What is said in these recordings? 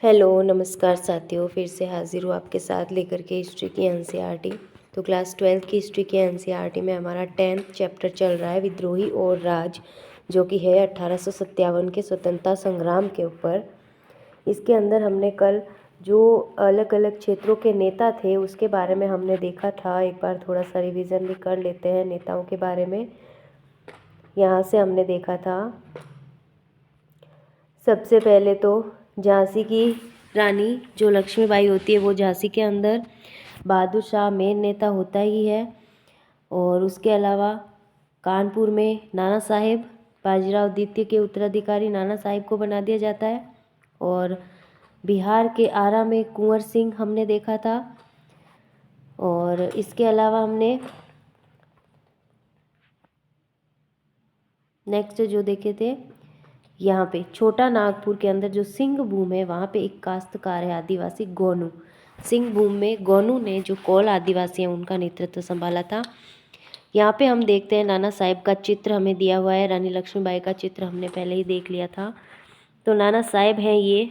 Hello नमस्कार साथियों, फिर से हाजिर हूँ आपके साथ लेकर के हिस्ट्री की एनसीईआरटी। तो क्लास 12th की हिस्ट्री की एनसीईआरटी में हमारा 10th चैप्टर चल रहा है विद्रोही और राज, जो कि है 1857 के स्वतंत्रता संग्राम के ऊपर। इसके अंदर हमने कल जो अलग अलग क्षेत्रों के नेता थे उसके बारे में हमने देखा था। एक बार थोड़ा सा रिवीजन भी कर लेते हैं नेताओं के बारे में। यहाँ से हमने देखा था सबसे पहले तो झांसी की रानी जो लक्ष्मीबाई होती है वो झांसी के अंदर बहादुर शाह मेन नेता होता ही है। और उसके अलावा कानपुर में नाना साहेब, बाजीराव द्वितीय के उत्तराधिकारी नाना साहेब को बना दिया जाता है। और बिहार के आरा में कुंवर सिंह हमने देखा था। और इसके अलावा हमने नेक्स्ट जो देखे थे, यहाँ पे छोटा नागपुर के अंदर जो सिंह भूम है वहाँ पे एक काश्तकार है आदिवासी गोनू। सिंह भूम में गोनू ने जो कोल आदिवासी हैं उनका नेतृत्व संभाला था। यहाँ पे हम देखते हैं नाना साहेब का चित्र हमें दिया हुआ है। रानी लक्ष्मीबाई का चित्र हमने पहले ही देख लिया था। तो नाना साहेब हैं ये।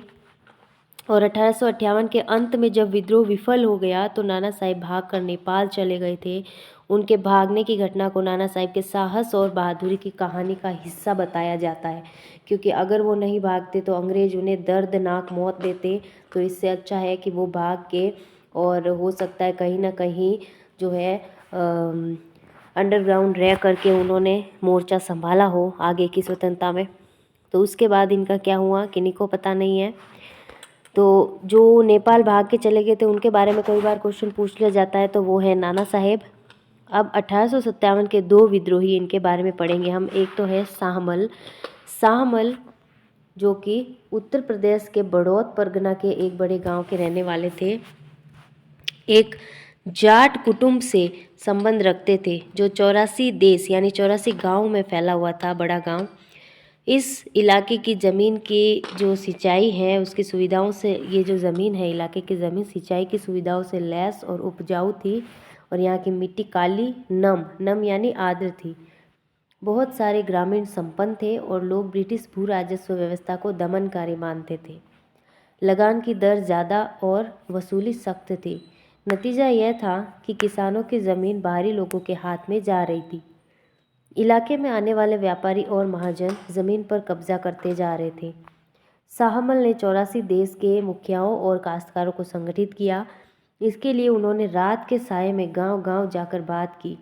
और 1858 के अंत में जब विद्रोह विफल हो गया तो नाना साहेब भाग कर नेपाल चले गए थे। उनके भागने की घटना को नाना साहेब के साहस और बहादुरी की कहानी का हिस्सा बताया जाता है, क्योंकि अगर वो नहीं भागते तो अंग्रेज उन्हें दर्दनाक मौत देते। तो इससे अच्छा है कि वो भाग के, और हो सकता है कहीं ना कहीं जो है अंडरग्राउंड रह करके उन्होंने मोर्चा संभाला हो आगे की स्वतंत्रता में। तो उसके बाद इनका क्या हुआ किन्हीं को पता नहीं है। तो जो नेपाल भाग के चले गए थे उनके बारे में कई बार क्वेश्चन पूछ लिया जाता है, तो वो है नाना साहेब। अब 1857 के दो विद्रोही इनके बारे में पढ़ेंगे हम। एक तो है शाहमल। शाहमल जो कि उत्तर प्रदेश के बड़ौत परगना के एक बड़े गांव के रहने वाले थे। एक जाट कुटुंब से संबंध रखते थे जो 84 देश यानी 84 गाँव में फैला हुआ था, बड़ा गांव। इस इलाके की ज़मीन की जो सिंचाई है उसकी सुविधाओं से, ये जो ज़मीन है इलाके की ज़मीन सिंचाई की सुविधाओं से लैस और उपजाऊ थी। और यहाँ की मिट्टी काली नम यानी आर्द्र थी। बहुत सारे ग्रामीण संपन्न थे और लोग ब्रिटिश भू राजस्व व्यवस्था को दमनकारी मानते थे। लगान की दर ज़्यादा और वसूली सख्त थी। नतीजा यह था कि किसानों की ज़मीन बाहरी लोगों के हाथ में जा रही थी। इलाके में आने वाले व्यापारी और महाजन जमीन पर कब्जा करते जा रहे थे। शाहमल ने 84 देश के मुखियाओं और काश्तकारों को संगठित किया। इसके लिए उन्होंने रात के साये में गांव-गांव जाकर बात की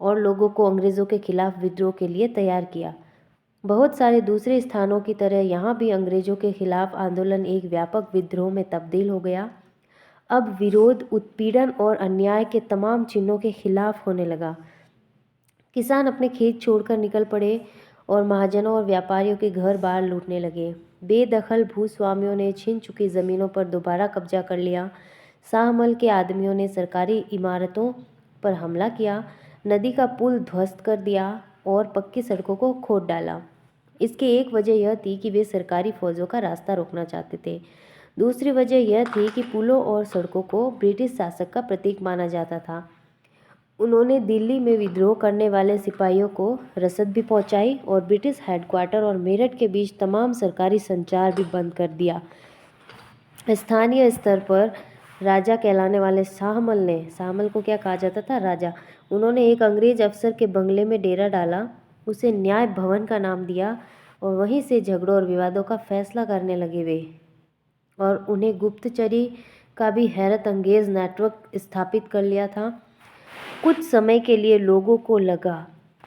और लोगों को अंग्रेज़ों के खिलाफ विद्रोह के लिए तैयार किया। बहुत सारे दूसरे स्थानों की तरह यहाँ भी अंग्रेज़ों के खिलाफ आंदोलन एक व्यापक विद्रोह में तब्दील हो गया। अब विरोध उत्पीड़न और अन्याय के तमाम चिन्हों के खिलाफ होने लगा। किसान अपने खेत छोड़कर निकल पड़े और महाजनों और व्यापारियों के घर बार लूटने लगे। बेदखल भूस्वामियों ने छीन चुकी ज़मीनों पर दोबारा कब्जा कर लिया। शाहमल के आदमियों ने सरकारी इमारतों पर हमला किया, नदी का पुल ध्वस्त कर दिया और पक्की सड़कों को खोद डाला। इसकी एक वजह यह थी कि वे सरकारी फौजों का रास्ता रोकना चाहते थे। दूसरी वजह यह थी कि पुलों और सड़कों को ब्रिटिश शासक का प्रतीक माना जाता था। उन्होंने दिल्ली में विद्रोह करने वाले सिपाहियों को रसद भी पहुंचाई और ब्रिटिश हेडक्वार्टर और मेरठ के बीच तमाम सरकारी संचार भी बंद कर दिया। स्थानीय स्तर पर राजा कहलाने वाले शाहमल को क्या कहा जाता था, राजा। उन्होंने एक अंग्रेज अफसर के बंगले में डेरा डाला, उसे न्याय भवन का नाम दिया और वहीं से झगड़ों और विवादों का फैसला करने लगे वे। और उन्हें गुप्तचरी का भी हैरत अंगेज नेटवर्क स्थापित कर लिया था। कुछ समय के लिए लोगों को लगा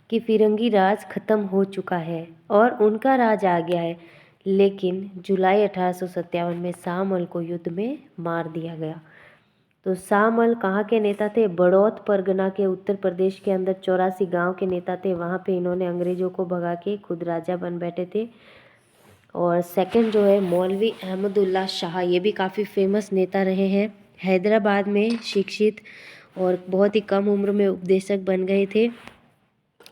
कि फिरंगी राज खत्म हो चुका है और उनका राज आ गया है, लेकिन जुलाई 1857 में शाहमल को युद्ध में मार दिया गया। तो शाहमल कहाँ के नेता थे? बड़ौत परगना के उत्तर प्रदेश के अंदर 84 गांव के नेता थे। वहाँ पे इन्होंने अंग्रेजों को भगा के खुद राजा बन बैठे थे। और सेकंड जो है मौलवी अहमदुल्ला शाह, ये भी काफ़ी फेमस नेता रहे हैं। हैदराबाद में शिक्षित और बहुत ही कम उम्र में उपदेशक बन गए थे।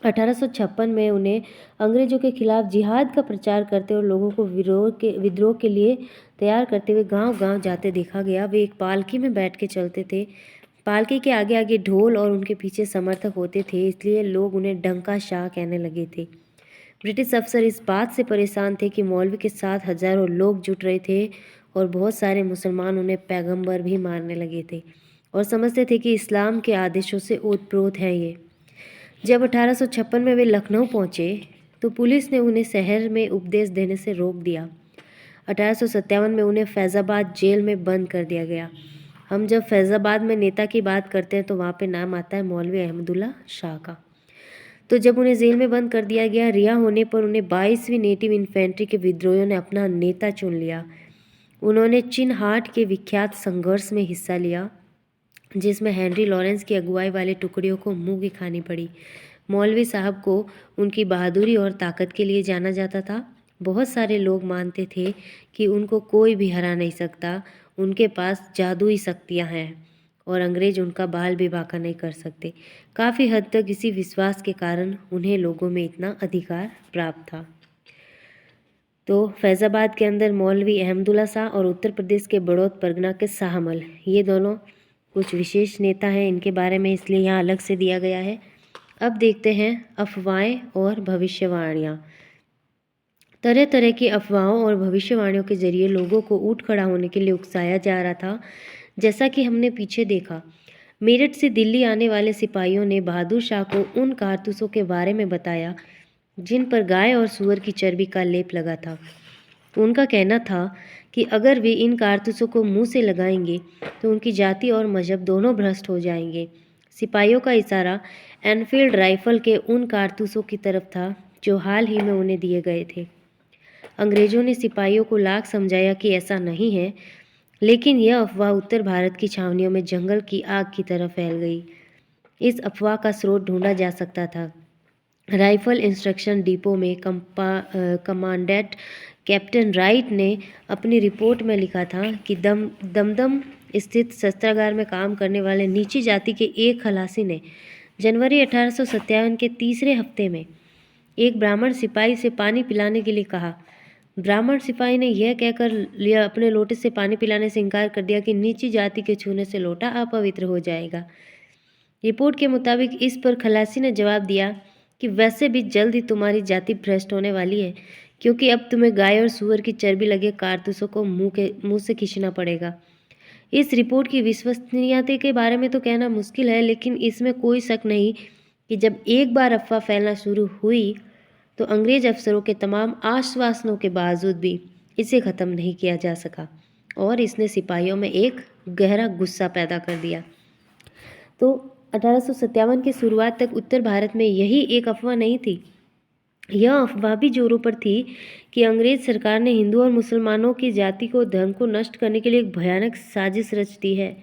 1856 में उन्हें अंग्रेजों के खिलाफ जिहाद का प्रचार करते और लोगों को विद्रोह के लिए तैयार करते हुए गांव-गांव जाते देखा गया। वे एक पालकी में बैठ के चलते थे। पालकी के आगे आगे ढोल और उनके पीछे समर्थक होते थे, इसलिए लोग उन्हें डंका शाह कहने लगे थे। ब्रिटिश अफसर इस बात से परेशान थे कि मौलवी के साथ हजारों लोग जुट रहे थे और बहुत सारे मुसलमान उन्हें पैगंबर भी मानने लगे थे और समझते थे कि इस्लाम के आदेशों से ओतप्रोत है ये। जब 1856 में वे लखनऊ पहुँचे तो पुलिस ने उन्हें शहर में उपदेश देने से रोक दिया। 1857 में उन्हें फैज़ाबाद जेल में बंद कर दिया गया। हम जब फैज़ाबाद में नेता की बात करते हैं तो वहाँ पे नाम आता है मौलवी अहमदुल्ला शाह का। तो जब उन्हें जेल में बंद कर दिया गया, रिहा होने पर उन्हें 22वीं नेटिव इन्फेंट्री के विद्रोहियों ने अपना नेता चुन लिया। उन्होंने चिन्हाट के विख्यात संघर्ष में हिस्सा लिया जिसमें हेनरी लॉरेंस की अगुवाई वाली टुकड़ियों को मुंह की खानी पड़ी। मौलवी साहब को उनकी बहादुरी और ताकत के लिए जाना जाता था। बहुत सारे लोग मानते थे कि उनको कोई भी हरा नहीं सकता, उनके पास जादुई शक्तियाँ हैं और अंग्रेज उनका बाल भी बांका नहीं कर सकते। काफ़ी हद तक इसी विश्वास के कारण उन्हें लोगों में इतना अधिकार प्राप्त था। तो फैज़ाबाद के अंदर मौलवी अहमदुल्ला शाह और उत्तर प्रदेश के बड़ौद परगना के शाहमल, ये दोनों कुछ विशेष नेता हैं, इनके बारे में इसलिए यहाँ अलग से दिया गया है। अब देखते हैं अफवाहें और भविष्यवाणियाँ। तरह तरह की अफवाहों और भविष्यवाणियों के जरिए लोगों को उठ खड़ा होने के लिए उकसाया जा रहा था। जैसा कि हमने पीछे देखा, मेरठ से दिल्ली आने वाले सिपाहियों ने बहादुर शाह को उन कारतूसों के बारे में बताया जिन पर गाय और सूअर की चर्बी का लेप लगा था। उनका कहना था कि अगर वे इन कारतूसों को मुंह से लगाएंगे तो उनकी जाति और मजहब दोनों भ्रष्ट हो जाएंगे। सिपाहियों का इशारा एनफील्ड राइफल के उन कारतूसों की तरफ था जो हाल ही में उन्हें दिए गए थे। अंग्रेजों ने सिपाहियों को लाख समझाया कि ऐसा नहीं है, लेकिन यह अफवाह उत्तर भारत की छावनियों में जंगल की आग की तरह फैल गई। इस अफवाह का स्रोत ढूंढा जा सकता था। राइफल इंस्ट्रक्शन डिपो में कमांडेंट कैप्टन राइट ने अपनी रिपोर्ट में लिखा था कि दमदम स्थित शस्त्रागार में काम करने वाले नीची जाति के एक खलासी ने जनवरी 1857 के तीसरे हफ्ते में एक ब्राह्मण सिपाही से पानी पिलाने के लिए कहा। ब्राह्मण सिपाही ने यह कहकर लिया अपने लोटे से पानी पिलाने से इनकार कर दिया कि नीची जाति के छूने से लोटा अपवित्र हो जाएगा। रिपोर्ट के मुताबिक इस पर खलासी ने जवाब दिया कि वैसे भी जल्द ही तुम्हारी जाति भ्रष्ट होने वाली है, क्योंकि अब तुम्हें गाय और सूअर की चर्बी लगे कारतूसों को मुंह से खींचना पड़ेगा। इस रिपोर्ट की विश्वसनीयता के बारे में तो कहना मुश्किल है, लेकिन इसमें कोई शक नहीं कि जब एक बार अफवाह फैलना शुरू हुई तो अंग्रेज अफसरों के तमाम आश्वासनों के बावजूद भी इसे ख़त्म नहीं किया जा सका और इसने सिपाहियों में एक गहरा गुस्सा पैदा कर दिया। तो 1857 की शुरुआत तक उत्तर भारत में यही एक अफवाह नहीं थी। यह अफवाह भी जोरों पर थी कि अंग्रेज सरकार ने हिंदू और मुसलमानों की जाति को, धर्म को नष्ट करने के लिए एक भयानक साजिश रच दी है।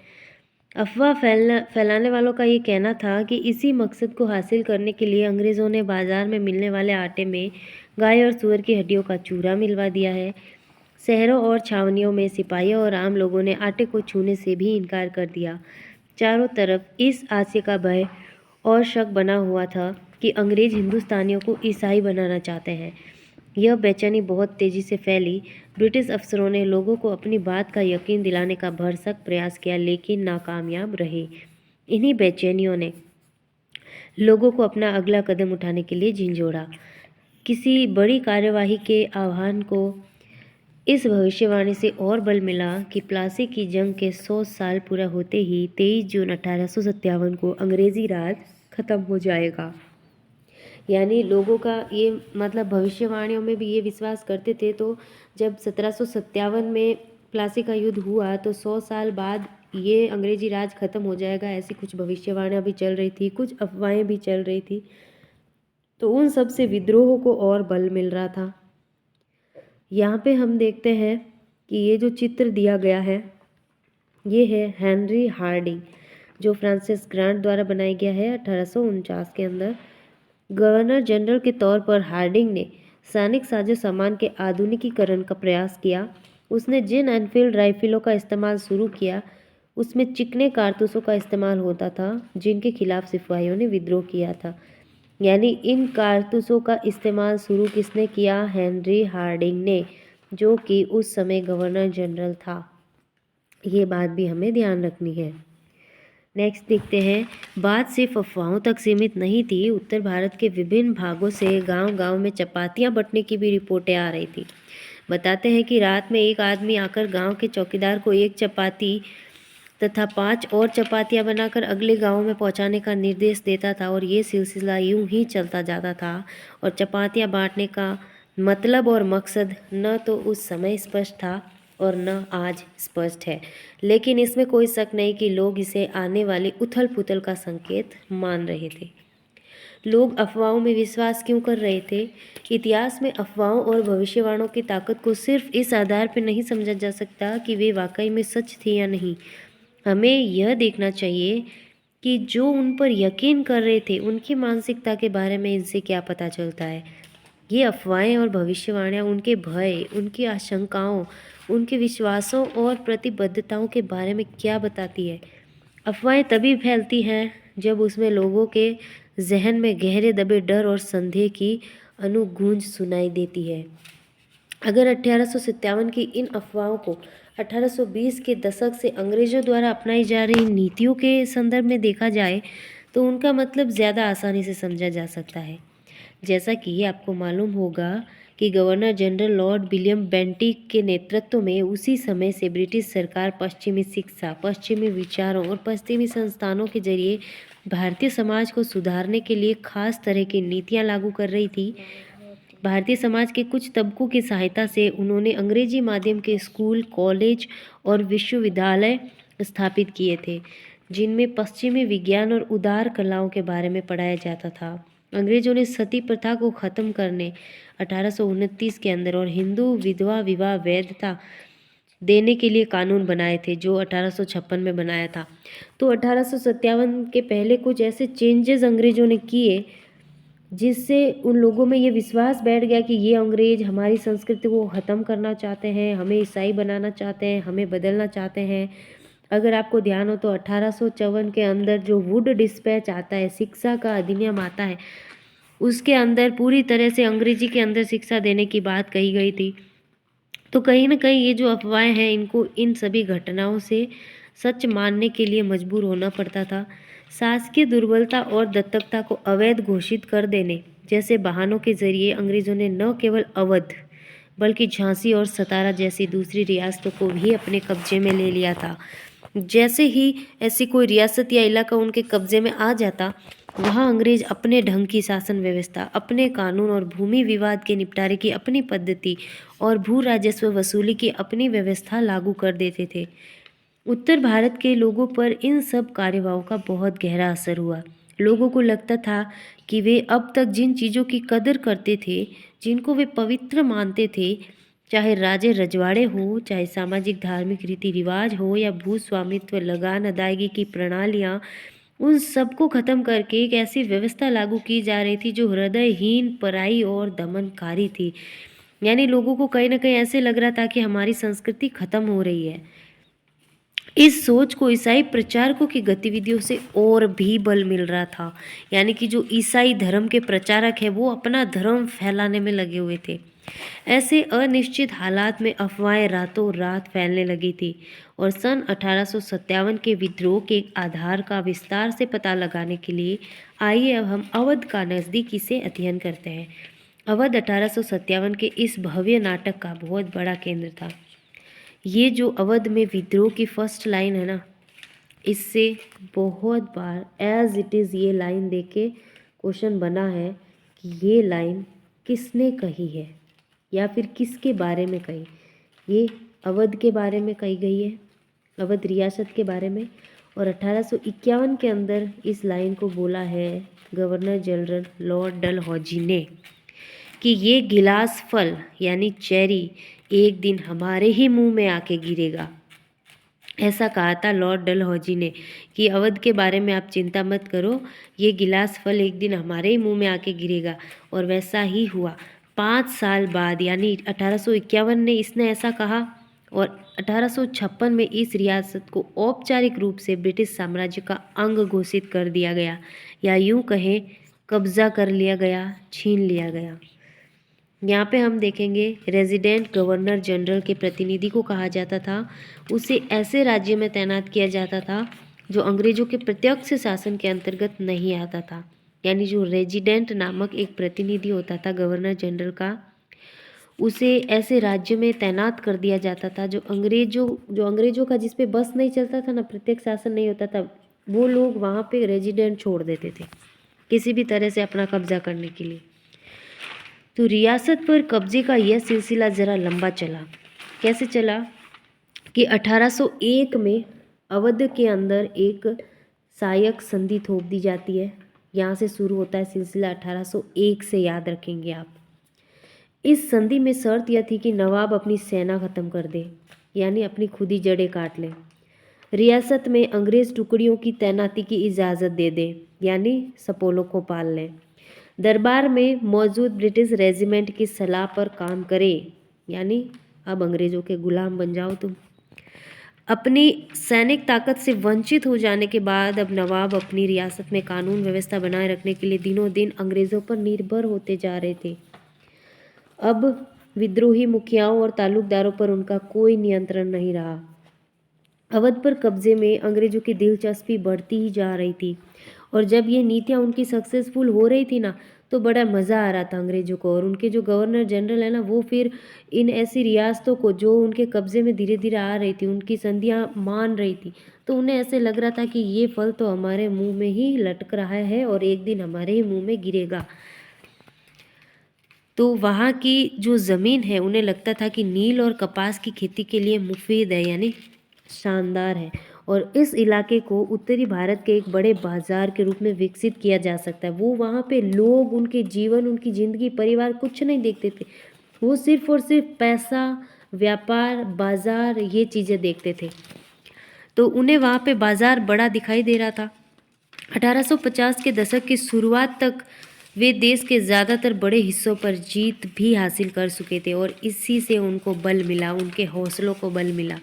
अफवाह फैलाने वालों का ये कहना था कि इसी मकसद को हासिल करने के लिए अंग्रेज़ों ने बाज़ार में मिलने वाले आटे में गाय और सूअर की हड्डियों का चूरा मिलवा दिया है। शहरों और छावनियों में सिपाहियों और आम लोगों ने आटे को छूने से भी इनकार कर दिया। चारों तरफ इस आशय का भय और शक बना हुआ था कि अंग्रेज हिंदुस्तानियों को ईसाई बनाना चाहते हैं। यह बेचैनी बहुत तेज़ी से फैली। ब्रिटिश अफसरों ने लोगों को अपनी बात का यकीन दिलाने का भरसक प्रयास किया, लेकिन नाकामयाब रहे। इन्हीं बेचैनियों ने लोगों को अपना अगला कदम उठाने के लिए झिंझोड़ा। किसी बड़ी कार्यवाही के आह्वान को इस भविष्यवाणी से और बल मिला कि प्लासी की जंग के 100 साल पूरा होते ही 23 जून 1857 को अंग्रेज़ी राज खत्म हो जाएगा। यानी लोगों का ये मतलब भविष्यवाणियों में भी ये विश्वास करते थे। तो जब 1757 में प्लासी का युद्ध हुआ तो 100 साल बाद ये अंग्रेजी राज खत्म हो जाएगा, ऐसी कुछ भविष्यवाणियाँ भी चल रही थी, कुछ अफवाहें भी चल रही थी। तो उन सब से विद्रोह को और बल मिल रहा था। यहाँ पे हम देखते हैं कि ये जो चित्र दिया गया है ये है हेनरी हार्डिंग, जो फ्रांसिस ग्रांट द्वारा बनाया गया है 1849 के अंदर। गवर्नर जनरल के तौर पर हार्डिंग ने सैनिक साजो सामान के आधुनिकीकरण का प्रयास किया। उसने जिन एनफील्ड राइफलों का इस्तेमाल शुरू किया उसमें चिकने कारतूसों का इस्तेमाल होता था जिनके खिलाफ सिपाहियों ने विद्रोह किया था। यानी इन कारतूसों का इस्तेमाल शुरू किसने किया? हेनरी हार्डिंग ने, जो कि उस समय गवर्नर जनरल था। ये बात भी हमें ध्यान रखनी है। नेक्स्ट देखते हैं, बात सिर्फ अफवाहों तक सीमित नहीं थी। उत्तर भारत के विभिन्न भागों से गांव-गांव में चपातियां बंटने की भी रिपोर्टें आ रही थी। बताते हैं कि रात में एक आदमी आकर गांव के चौकीदार को एक चपाती तथा 5 और चपातियां बनाकर अगले गांव में पहुंचाने का निर्देश देता था और ये सिलसिला यूं ही चलता जाता था। और चपातियां बांटने का मतलब और मकसद न तो उस समय स्पष्ट था और न आज स्पष्ट है, लेकिन इसमें कोई शक नहीं कि लोग इसे आने वाली उथल पुथल का संकेत मान रहे थे। लोग अफवाहों में विश्वास क्यों कर रहे थे? इतिहास में अफवाहों और भविष्यवाणों की ताकत को सिर्फ इस आधार पर नहीं समझा जा सकता कि वे वाकई में सच थी या नहीं। हमें यह देखना चाहिए कि जो उन पर यकीन कर रहे थे उनकी मानसिकता के बारे में इनसे क्या पता चलता है। ये अफवाहें और भविष्यवाणियाँ उनके भय, उनकी आशंकाओं, उनके विश्वासों और प्रतिबद्धताओं के बारे में क्या बताती है? अफवाहें तभी फैलती हैं जब उसमें लोगों के जहन में गहरे दबे डर और संदेह की अनुगूंज सुनाई देती है। अगर 1857 की इन अफवाहों को 1820 के दशक से अंग्रेजों द्वारा अपनाई जा रही नीतियों के संदर्भ में देखा जाए तो उनका मतलब ज़्यादा आसानी से समझा जा सकता है। जैसा कि आपको मालूम होगा कि governor general Lord William Bentinck के नेतृत्व में उसी समय से ब्रिटिश सरकार पश्चिमी शिक्षा, पश्चिमी विचारों और पश्चिमी संस्थानों के जरिए भारतीय समाज को सुधारने के लिए खास तरह की नीतियाँ लागू कर रही थी। भारतीय समाज के कुछ तबकों की सहायता से उन्होंने अंग्रेजी माध्यम के स्कूल, कॉलेज और विश्वविद्यालय स्थापित किए थे, जिनमें पश्चिमी विज्ञान और उदार कलाओं के बारे में पढ़ाया जाता था। अंग्रेजों ने सती प्रथा को ख़त्म करने 1829 के अंदर और हिंदू विधवा विवाह वैधता देने के लिए कानून बनाए थे, जो 1856 में बनाया था। तो 1857 के पहले कुछ ऐसे चेंजेस अंग्रेजों ने किए जिससे उन लोगों में ये विश्वास बैठ गया कि ये अंग्रेज हमारी संस्कृति को ख़त्म करना चाहते हैं, हमें ईसाई बनाना चाहते हैं, हमें बदलना चाहते हैं। अगर आपको ध्यान हो तो 1854 के अंदर जो वुड डिस्पैच आता है, शिक्षा का अधिनियम आता है, उसके अंदर पूरी तरह से अंग्रेजी के अंदर शिक्षा देने की बात कही गई थी। तो कहीं ना कहीं ये जो अफवाहें हैं इनको इन सभी घटनाओं से सच मानने के लिए मजबूर होना पड़ता था। शासकीय दुर्बलता और दत्तकता को अवैध घोषित कर देने जैसे बहानों के जरिए अंग्रेजों ने न केवल अवध बल्कि झांसी और सतारा जैसी दूसरी रियासतों को भी अपने कब्जे में ले लिया था। जैसे ही ऐसी कोई रियासत या इलाका उनके कब्जे में आ जाता, वहाँ अंग्रेज अपने ढंग की शासन व्यवस्था, अपने कानून और भूमि विवाद के निपटारे की अपनी पद्धति और भू राजस्व वसूली की अपनी व्यवस्था लागू कर देते थे। उत्तर भारत के लोगों पर इन सब कार्यवाहों का बहुत गहरा असर हुआ। लोगों को लगता था कि वे अब तक जिन चीज़ों की कदर करते थे, जिनको वे पवित्र मानते थे, चाहे राजे रजवाड़े हो, चाहे सामाजिक धार्मिक रीति रिवाज हो या भू स्वामित्व, लगान अदायगी की प्रणालियाँ, उन सबको ख़त्म करके एक ऐसी व्यवस्था लागू की जा रही थी जो हृदयहीन, पराई और दमनकारी थी। यानी लोगों को कहीं ना कहीं ऐसे लग रहा था कि हमारी संस्कृति ख़त्म हो रही है। इस सोच को ईसाई प्रचारकों की गतिविधियों से और भी बल मिल रहा था। यानी कि जो ईसाई धर्म के प्रचारक हैं वो अपना धर्म फैलाने में लगे हुए थे। ऐसे अनिश्चित हालात में अफवाहें रातों रात फैलने लगी थी और सन 1857 के विद्रोह के आधार का विस्तार से पता लगाने के लिए आइए अब हम अवध का नज़दीकी से अध्ययन करते हैं। अवध 1857 के इस भव्य नाटक का बहुत बड़ा केंद्र था। ये जो अवध में विद्रोह की फर्स्ट लाइन है ना, इससे बहुत बार एज इट इज़ ये लाइन देख के क्वेश्चन बना है कि ये लाइन किसने कही है या फिर किसके बारे में कही। ये अवध के बारे में कही गई है, अवध रियासत के बारे में। और 1851 के अंदर इस लाइन को बोला है गवर्नर जनरल लॉर्ड डलहौजी ने कि ये गिलास फल यानी चेरी एक दिन हमारे ही मुंह में आके गिरेगा। ऐसा कहा था लॉर्ड डलहौजी ने कि अवध के बारे में आप चिंता मत करो, ये गिलास फल एक दिन हमारे ही मुंह में आके गिरेगा। और वैसा ही हुआ। 5 साल बाद यानी 1851 ने इसने ऐसा कहा और 1856 में इस रियासत को औपचारिक रूप से ब्रिटिश साम्राज्य का अंग घोषित कर दिया गया, या यूं कहें कब्जा कर लिया गया, छीन लिया गया। यहाँ पे हम देखेंगे रेजिडेंट गवर्नर जनरल के प्रतिनिधि को कहा जाता था। उसे ऐसे राज्य में तैनात किया जाता था जो अंग्रेजों के प्रत्यक्ष शासन के अंतर्गत नहीं आता था। यानी जो रेजिडेंट नामक एक प्रतिनिधि होता था गवर्नर जनरल का, उसे ऐसे राज्य में तैनात कर दिया जाता था जो अंग्रेज़ों का जिस पे बस नहीं चलता था ना, प्रत्यक्ष शासन नहीं होता था, वो लोग वहाँ पे रेजिडेंट छोड़ देते थे किसी भी तरह से अपना कब्जा करने के लिए। तो रियासत पर कब्जे का यह सिलसिला ज़रा लंबा चला। कैसे चला कि 1801 में अवध के अंदर एक सहायक संधि थोप दी जाती है। यहाँ से शुरू होता है सिलसिला 1801 से, याद रखेंगे आप। इस संधि में शर्त यह थी कि नवाब अपनी सेना खत्म कर दे, यानी अपनी खुद ही जड़ें काट ले। रियासत में अंग्रेज टुकड़ियों की तैनाती की इजाज़त दे दे, यानी सपोलों को पाल लें। दरबार में मौजूद ब्रिटिश रेजिमेंट की सलाह पर काम करे, यानी अब अंग्रेज़ों के गुलाम बन जाओ तुम। अपनी सैनिक ताकत से वंचित हो जाने के बाद अब नवाब अपनी रियासत में कानून व्यवस्था बनाए रखने के लिए दिनों दिन अंग्रेज़ों पर निर्भर होते जा रहे थे। अब विद्रोही मुखियाओं और तालुकदारों पर उनका कोई नियंत्रण नहीं रहा। अवध पर कब्जे में अंग्रेज़ों की दिलचस्पी बढ़ती ही जा रही थी, और जब ये नीतियाँ उनकी सक्सेसफुल हो रही थी ना, तो बड़ा मज़ा आ रहा था अंग्रेज़ों को। और उनके जो गवर्नर जनरल है ना, वो फिर इन ऐसी रियासतों को जो उनके कब्जे में धीरे धीरे आ रही थी, उनकी संधियाँ मान रही थी, तो उन्हें ऐसे लग रहा था कि ये फल तो हमारे मुंह में ही लटक रहा है और एक दिन हमारे ही मुंह में गिरेगा। तो वहाँ की जो ज़मीन है, उन्हें लगता था कि नील और कपास की खेती के लिए मुफीद है, यानी शानदार है, और इस इलाके को उत्तरी भारत के एक बड़े बाजार के रूप में विकसित किया जा सकता है। वो वहाँ पे लोग, उनके जीवन, उनकी ज़िंदगी, परिवार कुछ नहीं देखते थे। वो सिर्फ और सिर्फ पैसा, व्यापार, बाजार, ये चीज़ें देखते थे। तो उन्हें वहाँ पे बाजार बड़ा दिखाई दे रहा था। 1850 के दशक की शुरुआत तक वे देश के ज़्यादातर बड़े हिस्सों पर जीत भी हासिल कर चुके थे, और इसी से उनको बल मिला, उनके हौसलों को बल मिला।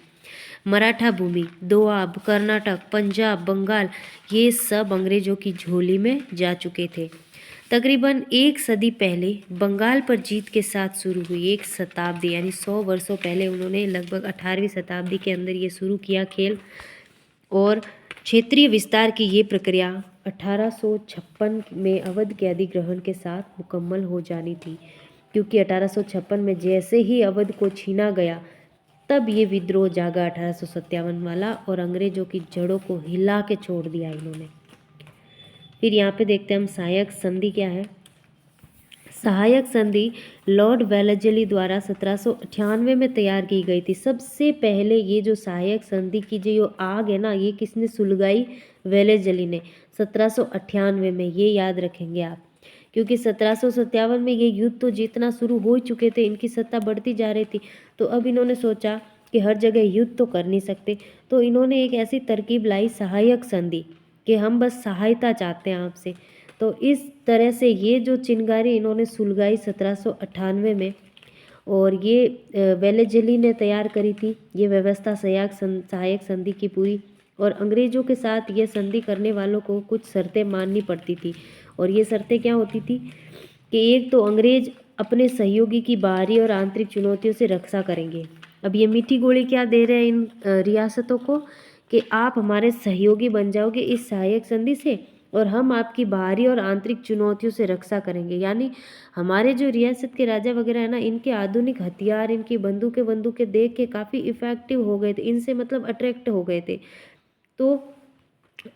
मराठा भूमि, दोआब, कर्नाटक, पंजाब, बंगाल, ये सब अंग्रेज़ों की झोली में जा चुके थे। तकरीबन एक सदी पहले बंगाल पर जीत के साथ शुरू हुई एक शताब्दी, यानी 100 वर्षों पहले उन्होंने लगभग 18वीं शताब्दी के अंदर ये शुरू किया खेल। और क्षेत्रीय विस्तार की ये प्रक्रिया 1856 में अवध के अधिग्रहण के साथ मुकम्मल हो जानी थी, क्योंकि 1856 में जैसे ही अवध को छीना गया, तब ये विद्रोह जागा 1857 वाला, और अंग्रेज़ों की जड़ों को हिला के छोड़ दिया इन्होंने। फिर यहाँ पे देखते हैं हम सहायक संधि क्या है। सहायक संधि लॉर्ड वेलेस्ली द्वारा 1798 में तैयार की गई थी। सबसे पहले ये जो सहायक संधि की जो आग है ना, ये किसने सुलगाई? वेलेस्ली ने 1798 में, ये याद रखेंगे आप, क्योंकि 1757 में ये युद्ध तो जीतना शुरू हो चुके थे, इनकी सत्ता बढ़ती जा रही थी। तो अब इन्होंने सोचा कि हर जगह युद्ध तो कर नहीं सकते, तो इन्होंने एक ऐसी तरकीब लाई, सहायक संधि, कि हम बस सहायता चाहते हैं आपसे। तो इस तरह से ये जो चिनगारी इन्होंने सुलगाई 1798 में, और ये वेलेस्ली ने तैयार करी थी ये व्यवस्था सहायक संधि की पूरी। और अंग्रेज़ों के साथ ये संधि करने वालों को कुछ शर्तें माननी पड़ती थी, और ये शर्तें क्या होती थी कि एक तो अंग्रेज अपने सहयोगी की बाहरी और आंतरिक चुनौतियों से रक्षा करेंगे। अब ये मीठी गोली क्या दे रहे हैं इन रियासतों को, कि आप हमारे सहयोगी बन जाओगे इस सहायक संधि से, और हम आपकी बाहरी और आंतरिक चुनौतियों से रक्षा करेंगे। यानी हमारे जो रियासत के राजा वगैरह है ना, इनके आधुनिक हथियार, इनकी बंदूकें देख के काफ़ी इफ़ेक्टिव हो गए थे, इनसे मतलब अट्रैक्ट हो गए थे। तो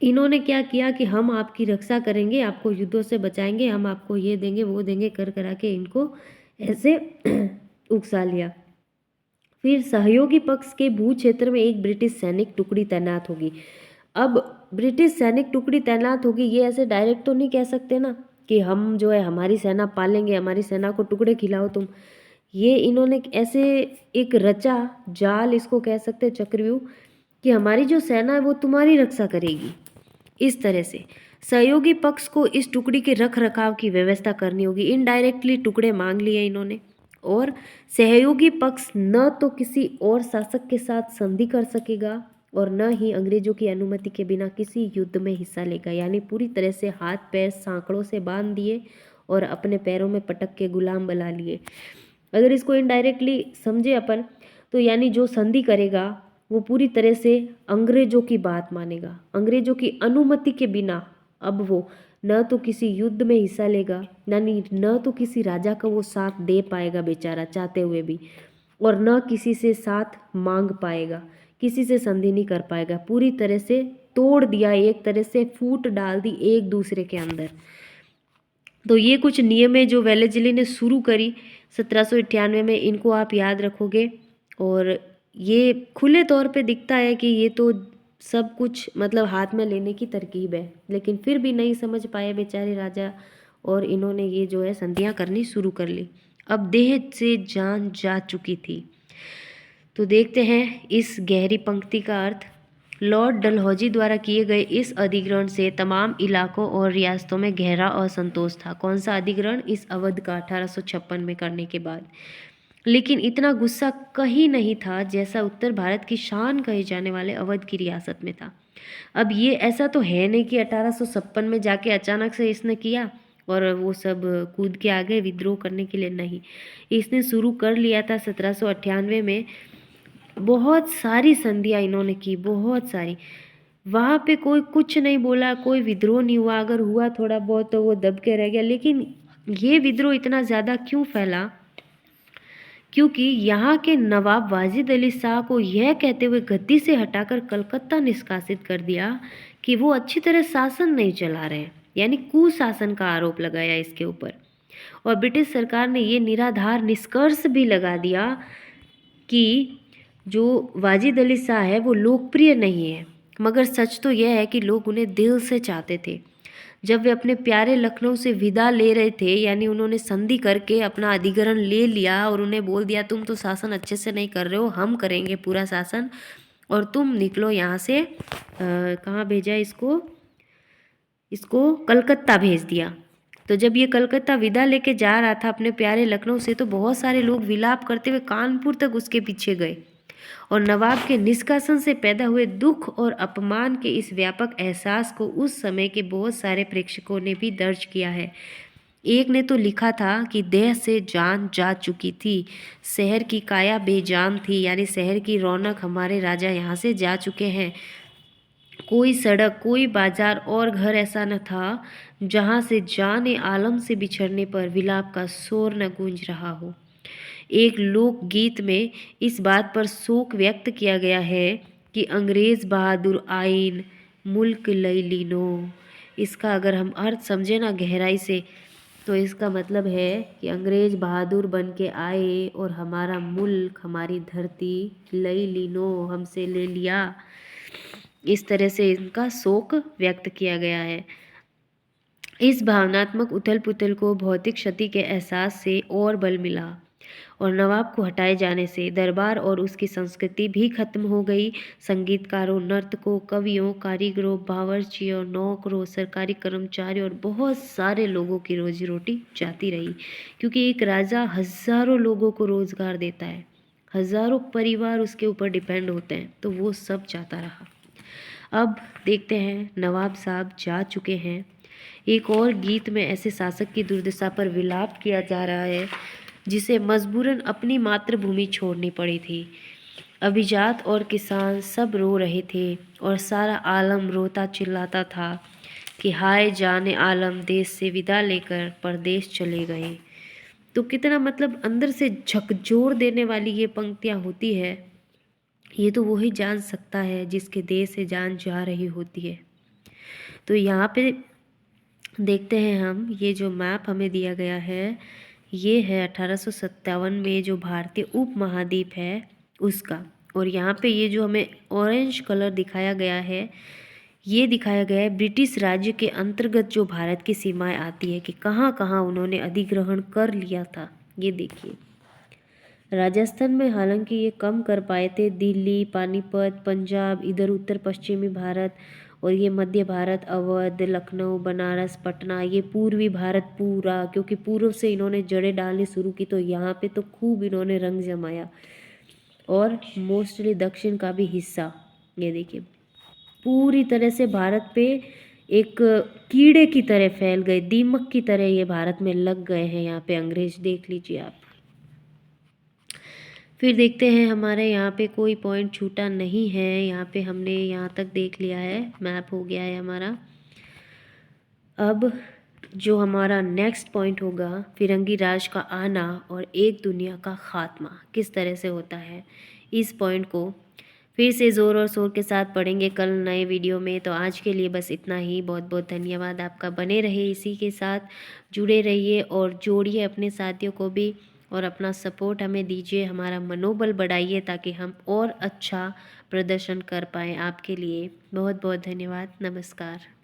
इन्होंने क्या किया कि हम आपकी रक्षा करेंगे, आपको युद्धों से बचाएंगे, हम आपको ये देंगे वो देंगे, कर करा के इनको ऐसे उकसा लिया। फिर सहयोगी पक्ष के भू क्षेत्र में एक ब्रिटिश सैनिक टुकड़ी तैनात होगी। अब ब्रिटिश सैनिक टुकड़ी तैनात होगी, ये ऐसे डायरेक्ट तो नहीं कह सकते ना कि हम जो है हमारी सेना पालेंगे, हमारी सेना को टुकड़े खिलाओ तुम। ये इन्होंने ऐसे एक रचा जाल, इसको कह सकते हैं चक्रव्यूह, कि हमारी जो सेना है वो तुम्हारी रक्षा करेगी। इस तरह से सहयोगी पक्ष को इस टुकड़ी के रख रखाव की व्यवस्था करनी होगी। इनडायरेक्टली टुकड़े मांग लिए इन्होंने, और सहयोगी पक्ष न तो किसी और शासक के साथ संधि कर सकेगा, और न ही अंग्रेजों की अनुमति के बिना किसी युद्ध में हिस्सा लेगा। यानी पूरी तरह से हाथ पैर सांकड़ों से बांध दिए और अपने पैरों में पटक के गुलाम बना लिए। अगर इसको इनडायरेक्टली समझे अपन, तो यानी जो संधि करेगा वो पूरी तरह से अंग्रेजों की बात मानेगा, अंग्रेजों की अनुमति के बिना अब वो न तो किसी युद्ध में हिस्सा लेगा, न तो किसी राजा का वो साथ दे पाएगा बेचारा चाहते हुए भी, और न किसी से साथ मांग पाएगा, किसी से संधि नहीं कर पाएगा। पूरी तरह से तोड़ दिया, एक तरह से फूट डाल दी एक दूसरे के अंदर। तो ये कुछ नियम है जो वेलेस्ली ने शुरू करी 1798 में, इनको आप याद रखोगे। और ये खुले तौर पे दिखता है कि ये तो सब कुछ मतलब हाथ में लेने की तरकीब है, लेकिन फिर भी नहीं समझ पाए बेचारे राजा, और इन्होंने ये जो है संधियाँ करनी शुरू कर ली। अब देह से जान जा चुकी थी। तो देखते हैं इस गहरी पंक्ति का अर्थ। लॉर्ड डलहौजी द्वारा किए गए इस अधिग्रहण से तमाम इलाकों और रियासतों में गहरा असंतोष था। कौन सा अधिग्रहण? इस अवध का 1856 में करने के बाद। लेकिन इतना गुस्सा कहीं नहीं था जैसा उत्तर भारत की शान कहे जाने वाले अवध की रियासत में था। अब ये ऐसा तो है नहीं कि 1856 में जाके अचानक से इसने किया और वो सब कूद के आ गए विद्रोह करने के लिए, नहीं। इसने शुरू कर लिया था 1798 में। बहुत सारी संधियाँ इन्होंने की, बहुत सारी। वहाँ पे कोई कुछ नहीं बोला, कोई विद्रोह नहीं हुआ, अगर हुआ थोड़ा बहुत तो वो दब के रह गया। लेकिन ये विद्रोह इतना ज़्यादा क्यों फैला? क्योंकि यहाँ के नवाब वाजिद अली शाह को यह कहते हुए गद्दी से हटाकर कलकत्ता निष्कासित कर दिया कि वो अच्छी तरह शासन नहीं चला रहे, यानी कुशासन का आरोप लगाया इसके ऊपर। और ब्रिटिश सरकार ने ये निराधार निष्कर्ष भी लगा दिया कि जो वाजिद अली शाह है वो लोकप्रिय नहीं है, मगर सच तो यह है कि लोग उन्हें दिल से चाहते थे। जब वे अपने प्यारे लखनऊ से विदा ले रहे थे, यानी उन्होंने संधि करके अपना अधिग्रहण ले लिया और उन्हें बोल दिया तुम तो शासन अच्छे से नहीं कर रहे हो, हम करेंगे पूरा शासन और तुम निकलो यहाँ से। कहाँ भेजा इसको कलकत्ता भेज दिया। तो जब ये कलकत्ता विदा लेके जा रहा था अपने प्यारे लखनऊ से, तो बहुत सारे लोग विलाप करते हुए कानपुर तक उसके पीछे गए और नवाब के निष्कासन से पैदा हुए दुख और अपमान के इस व्यापक एहसास को उस समय के बहुत सारे प्रेक्षकों ने भी दर्ज किया है। एक ने तो लिखा था कि देह से जान जा चुकी थी, शहर की काया बेजान थी, यानी शहर की रौनक हमारे राजा यहाँ से जा चुके हैं। कोई सड़क, कोई बाजार और घर ऐसा न था जहाँ से जान आलम से बिछड़ने पर विलाप का शोर न गूंज रहा हो। एक लोकगीत में इस बात पर शोक व्यक्त किया गया है कि अंग्रेज बहादुर आइन मुल्क लई लीनो। इसका अगर हम अर्थ समझे ना गहराई से, तो इसका मतलब है कि अंग्रेज बहादुर बन के आए और हमारा मुल्क, हमारी धरती लई लीनो, हमसे ले लिया। इस तरह से इनका शोक व्यक्त किया गया है। इस भावनात्मक उथल पुथल को भौतिक क्षति के एहसास से और बल मिला और नवाब को हटाए जाने से दरबार और उसकी संस्कृति भी खत्म हो गई। संगीतकारों, नर्तकों, कवियों, कारीगरों, बावर्चियों, नौकरों, सरकारी कर्मचारियों और बहुत सारे लोगों की रोजी रोटी जाती रही, क्योंकि एक राजा हजारों लोगों को रोजगार देता है, हजारों परिवार उसके ऊपर डिपेंड होते हैं, तो वो सब जाता रहा। अब देखते हैं नवाब साहब जा चुके हैं। एक और गीत में ऐसे शासक की दुर्दशा पर विलाप किया जा रहा है जिसे मजबूरन अपनी मातृभूमि छोड़नी पड़ी थी। अभिजात और किसान सब रो रहे थे और सारा आलम रोता चिल्लाता था कि हाय जाने आलम, देश से विदा लेकर परदेश चले गए। तो कितना मतलब अंदर से झकझोर देने वाली ये पंक्तियाँ होती है। ये तो वही जान सकता है जिसके देश से जान जा रही होती है। तो यहाँ पे देखते हैं हम, ये जो मैप हमें दिया गया है ये है 1857 में जो भारतीय उपमहाद्वीप है उसका। और यहाँ पे ये जो हमें ऑरेंज कलर दिखाया गया है, ये दिखाया गया है ब्रिटिश राज्य के अंतर्गत जो भारत की सीमाएं आती है कि कहाँ कहाँ उन्होंने अधिग्रहण कर लिया था। ये देखिए, राजस्थान में हालांकि ये कम कर पाए थे, दिल्ली, पानीपत, पंजाब, इधर उत्तर पश्चिमी भारत, और ये मध्य भारत, अवध, लखनऊ, बनारस, पटना, ये पूर्वी भारत पूरा, क्योंकि पूर्व से इन्होंने जड़ें डालनी शुरू की तो यहाँ पे तो खूब इन्होंने रंग जमाया। और मोस्टली दक्षिण का भी हिस्सा, ये देखिए पूरी तरह से भारत पे एक कीड़े की तरह फैल गए, दीमक की तरह ये भारत में लग गए हैं यहाँ पे अंग्रेज, देख लीजिए आप। फिर देखते हैं हमारे यहाँ पे कोई पॉइंट छूटा नहीं है, यहाँ पे हमने यहाँ तक देख लिया है, मैप हो गया है हमारा। अब जो हमारा नेक्स्ट पॉइंट होगा, फिरंगी राज का आना और एक दुनिया का खात्मा किस तरह से होता है, इस पॉइंट को फिर से ज़ोर और शोर के साथ पढ़ेंगे कल नए वीडियो में। तो आज के लिए बस इतना ही। बहुत बहुत धन्यवाद आपका। बने रहे इसी के साथ, जुड़े रहिए और जोड़िए अपने साथियों को भी और अपना सपोर्ट हमें दीजिए, हमारा मनोबल बढ़ाइए ताकि हम और अच्छा प्रदर्शन कर पाएँ आपके लिए। बहुत बहुत धन्यवाद। नमस्कार।